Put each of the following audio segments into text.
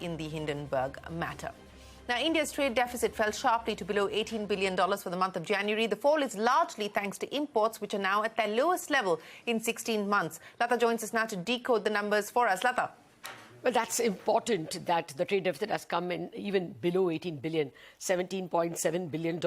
in the Hindenburg matter. Now, India's trade deficit fell sharply to below $18 billion for the month of January. The fall is largely thanks to imports, which are now at their lowest level in 16 months. Lata joins us now to decode the numbers for us. Lata. Well, that's important that the trade deficit has come in even below 18 billion, $17.7 billion,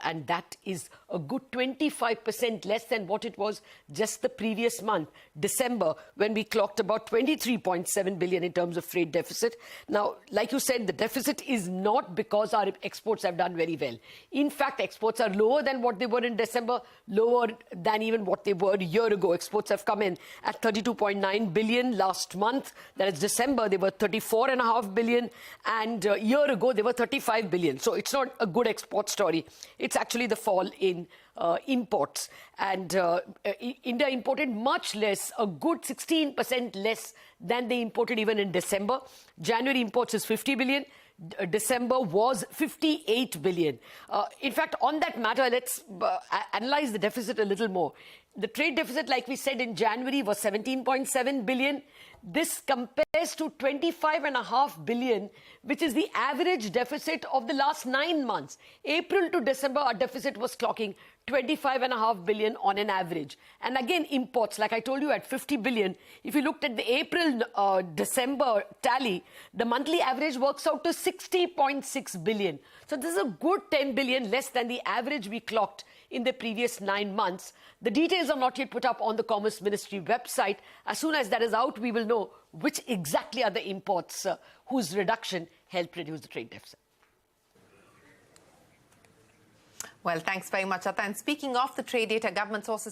and that is a good 25% less than what it was just the previous month, December, when we clocked about 23.7 billion in terms of trade deficit. Now, like you said, the deficit is not because our exports have done very well. In fact, exports are lower than what they were in December, lower than even what they were a year ago. Exports have come in at 32.9 billion last month. That is December, they were 34.5 billion, and a year ago they were 35 billion. So it's not a good export story. It's actually the fall in imports. And India imported much less, a good 16% less than they imported even in December. January imports is 50 billion. December was 58 billion. In fact, on that matter, let's analyze the deficit a little more. The trade deficit, like we said, in January was 17.7 billion. This compares to 25.5 billion, which is the average deficit of the last 9 months. April to December, our deficit was clocking 25.5 billion on an average. And again, imports, like I told you, at 50 billion. If you looked at the April-December tally, the monthly average works out to 60.6 billion. So this is a good 10 billion less than the average we clocked in the previous 9 months. The details are not yet put up on the Commerce Ministry website. As soon as that is out, we will know which exactly are the imports whose reduction helped reduce the trade deficit. Well, thanks very much, Lata. And speaking of the trade data, government sources